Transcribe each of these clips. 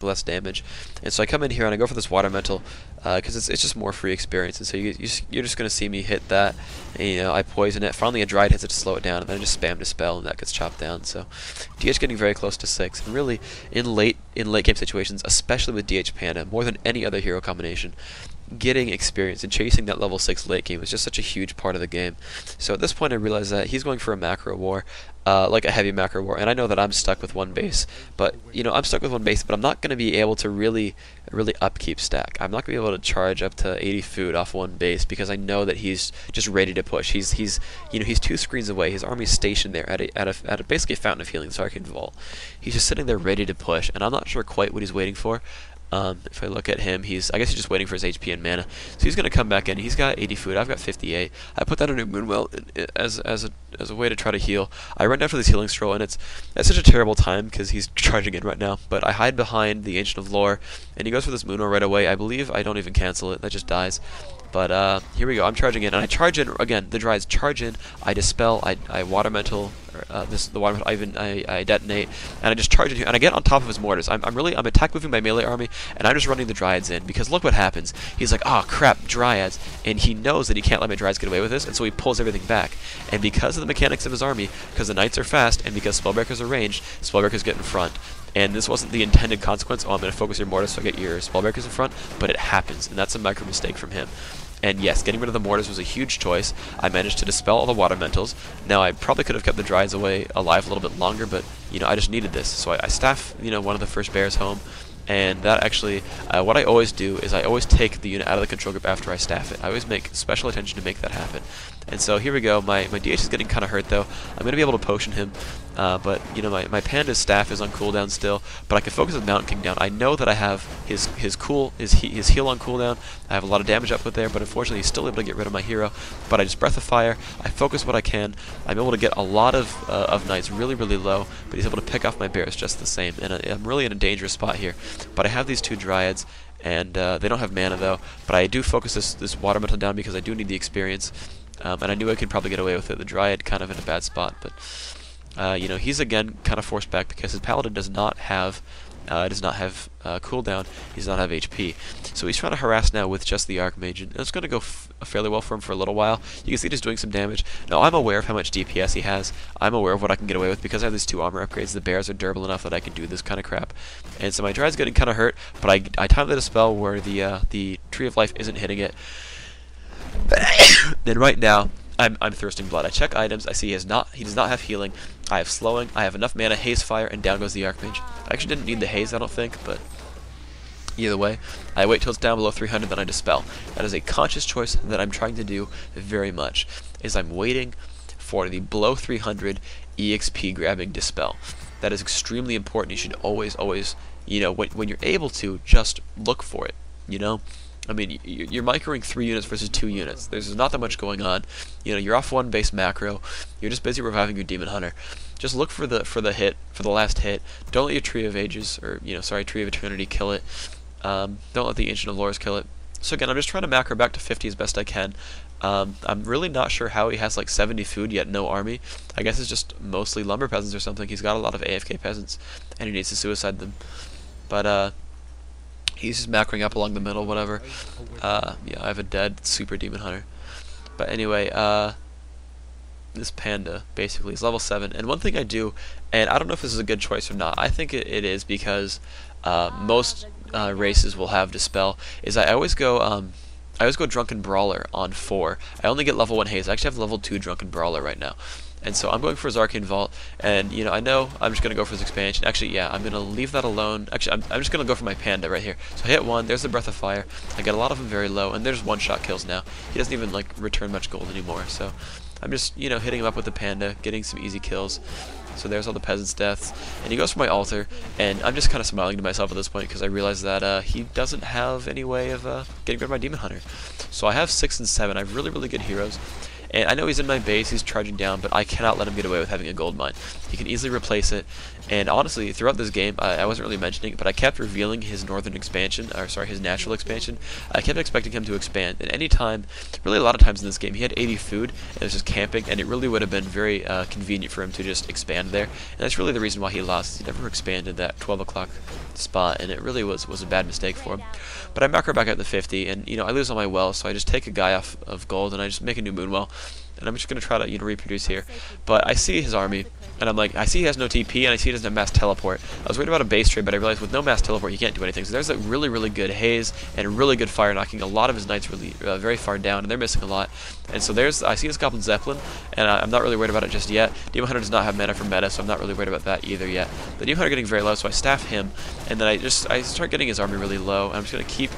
less damage. And so I come in here and I go for this water mental because it's just more free experience. And so you're just going to see me hit that, and, you know, I poison it. Finally a Dryad hits it to slow it down, and then I just spam Dispel, and that gets chopped down. So DH getting very close to 6, and really in late game situations, especially with DH Panda, more than any other hero combination, getting experience and chasing that level 6 late game is just such a huge part of the game. So at this point I realize that he's going for a macro war, like a heavy macro war, and I know that I'm stuck with one base, but you know, I'm stuck with one base, but I'm not going to be able to really upkeep stack. I'm not going to be able to charge up to 80 food off one base because I know that he's just ready to push. He's you know, he's 2 screens away. His army's stationed there at a basically a fountain of healing, so I can vault. He's just sitting there ready to push, and I'm not sure quite what he's waiting for. If I look at him, I guess he's just waiting for his HP and mana. So he's going to come back in. He's got 80 food. I've got 58. I put that in a Moonwell as a way to try to heal. I run down for this healing scroll, and that's such a terrible time because he's charging in right now. But I hide behind the Ancient of Lore, and he goes for this Moonwell right away. I believe I don't even cancel it. That just dies. But here we go. I'm charging in, and I charge in again. The Dryads charge in. I dispel. I water mental. The water mental. I detonate, and I just charge in here, and I get on top of his mortars. I'm attack moving my melee army, and I'm just running the Dryads in because look what happens. He's like, oh crap, Dryads, and he knows that he can't let my Dryads get away with this, and so he pulls everything back. And because of the mechanics of his army, because the Knights are fast, and because Spellbreakers are ranged, Spellbreakers get in front. And this wasn't the intended consequence. Oh, I'm going to focus your mortars so I get your Spellbreakers in front, but it happens, and that's a micro mistake from him. And yes, getting rid of the mortars was a huge choice. I managed to dispel all the water mentals. Now I probably could have kept the Dryads away alive a little bit longer, but you know, I just needed this. So I staff, you know, one of the first bears home, and that actually, what I always do is I always take the unit out of the control group after I staff it. I always make special attention to make that happen. And so here we go. My DH is getting kind of hurt though. I'm going to be able to potion him, but you know, my Panda's staff is on cooldown still. But I can focus with Mountain King down. I know that I have his heal on cooldown. I have a lot of damage output there, but unfortunately he's still able to get rid of my hero. But I just Breath of Fire. I focus what I can. I'm able to get a lot of Knights really low, but he's able to pick off my bears just the same. And I'm really in a dangerous spot here. But I have these 2 Dryads, and they don't have mana though. But I do focus this water metal down because I do need the experience. And I knew I could probably get away with it. The Dryad kind of in a bad spot, but you know, he's again kind of forced back because his Paladin does not have cooldown. He does not have HP. So he's trying to harass now with just the Archmage, and it's going to go fairly well for him for a little while. You can see he's doing some damage. Now I'm aware of how much DPS he has. I'm aware of what I can get away with because I have these 2 armor upgrades. The bears are durable enough that I can do this kind of crap. And so my Dryad's getting kind of hurt, but I time the Dispel where the Tree of Life isn't hitting it. Then right now, I'm thirsting blood. I check items. I see he does not have healing. I have slowing. I have enough mana, haze fire, and down goes the Archmage. I actually didn't need the haze, I don't think, but either way, I wait till it's down below 300, then I dispel. That is a conscious choice that I'm trying to do very much. Is I'm waiting for the below 300 EXP grabbing dispel. That is extremely important. You should always, you know, when you're able to, just look for it. You know. I mean, you're microing 3 units versus 2 units. There's not that much going on. You know, you're off one base macro. You're just busy reviving your Demon Hunter. Just look for the last hit. Don't let your Tree of Ages, or Tree of Eternity kill it. Don't let the Ancient of Lores kill it. So again, I'm just trying to macro back to 50 as best I can. I'm really not sure how he has like 70 food yet no army. I guess it's just mostly lumber peasants or something. He's got a lot of AFK peasants, and he needs to suicide them. But he's just macroing up along the middle, whatever. Yeah, I have a dead super Demon Hunter. But anyway, this Panda basically is level 7. And one thing I do, and I don't know if this is a good choice or not, I think it is because most races will have Dispel, is I always go Drunken Brawler on 4. I only get level 1 haze. I actually have level 2 Drunken Brawler right now. And so I'm going for his Arcane Vault, and you know, I know I'm just going to go for his expansion. Actually, yeah, I'm going to leave that alone. Actually, I'm just going to go for my Panda right here. So I hit 1, there's the Breath of Fire. I get a lot of them very low, and there's one-shot kills now. He doesn't even like return much gold anymore, so I'm just, you know, hitting him up with the Panda, getting some easy kills. So there's all the peasants' deaths, and he goes for my altar, and I'm just kind of smiling to myself at this point because I realize that he doesn't have any way of getting rid of my Demon Hunter. So I have 6 and 7. I have really good heroes, And I know he's in my base, he's charging down, but I cannot let him get away with having a gold mine. He can easily replace it, and honestly, throughout this game, I wasn't really mentioning it, but I kept revealing his northern expansion, or sorry, his natural expansion. I kept expecting him to expand, and any time, really a lot of times in this game, he had 80 food, and was just camping, and it really would have been very convenient for him to just expand there, and that's really the reason why he lost. He never expanded that 12 o'clock spot, and it really was a bad mistake for him. But I macro back at the 50, and I lose all my wells, so I just take a guy off of gold, and I just make a new moon well, and I'm just going to try to reproduce here. But I see his army, and I'm like, I see he has no TP, and I see he doesn't have mass teleport. I was worried about a base trade, but I realized with no mass teleport, he can't do anything. So there's a really good haze and really good fire, knocking a lot of his knights really very far down, and they're missing a lot. And so I see his Goblin Zeppelin, and I'm not really worried about it just yet. Demon Hunter does not have mana for meta, so I'm not really worried about that either yet. The Demon Hunter getting very low, so I staff him, and then I start getting his army really low, and I'm just going to keep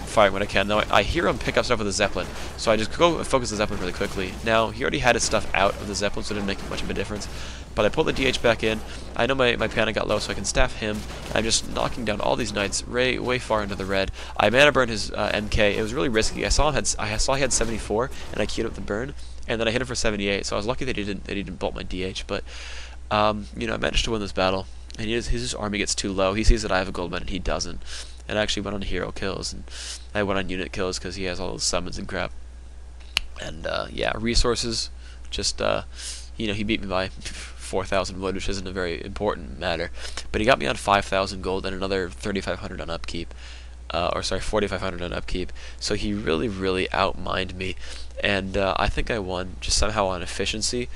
firing when I can. Now I hear him pick up stuff with the Zeppelin, so I just go and focus the Zeppelin really quickly. Now he already had his stuff out of the Zeppelin, so it didn't make much of a difference. But I pull the DH back in. I know my mana got low, so I can staff him. I'm just knocking down all these knights way far into the red. I mana burn his MK. It was really risky. I saw he had 74, and I queued up the burn, and then I hit him for 78. So I was lucky that he didn't bolt my DH. But I managed to win this battle. And his army gets too low. He sees that I have a gold mine, and he doesn't. And I actually went on hero kills, and I went on unit kills because he has all those summons and crap. And yeah, resources, just he beat me by 4,000 wood, which isn't a very important matter. But he got me on 5,000 gold and another 3,500 on upkeep, or sorry, 4,500 on upkeep. So he really outmined me, and I think I won just somehow on efficiency.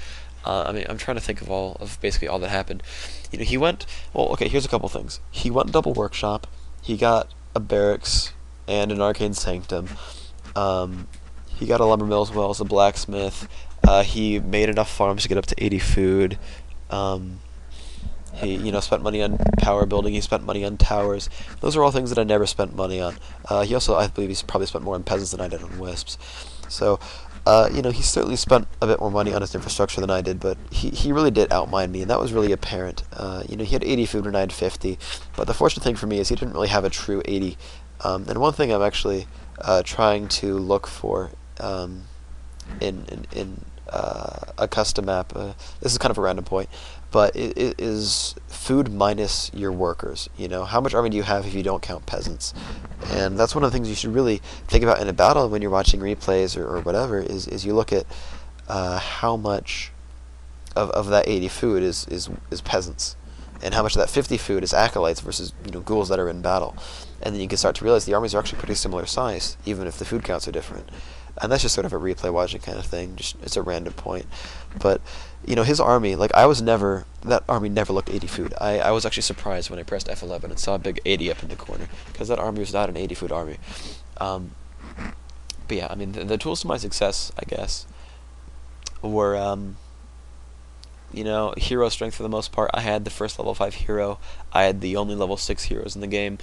I mean, I'm trying to think of basically all that happened. He went, well, okay, here's a couple things. He went double workshop. He got a barracks and an arcane sanctum. He got a lumber mill as well as a blacksmith. He made enough farms to get up to 80 food. He spent money on power building. He spent money on towers. Those are all things that I never spent money on. He also, I believe, he's probably spent more on peasants than I did on wisps. So, he certainly spent a bit more money on his infrastructure than I did, but he really did outmine me, and that was really apparent. He had 80 food and I had 50, but the fortunate thing for me is he didn't really have a true 80. And one thing I'm actually trying to look for in a custom map, this is kind of a random point, but it is food minus your workers. How much army do you have if you don't count peasants? And that's one of the things you should really think about in a battle when you're watching replays or whatever, is you look at how much of that 80 food is peasants, and how much of that 50 food is acolytes versus ghouls that are in battle. And then you can start to realize the armies are actually pretty similar size, even if the food counts are different. And that's just sort of a replay watching kind of thing. It's a random point. But his army, like, that army never looked 80 food. I was actually surprised when I pressed F11 and saw a big 80 up in the corner, because that army was not an 80 food army. But yeah, I mean, the tools to my success, I guess, were hero strength for the most part. I had the first level 5 hero. I had the only level 6 heroes in the game.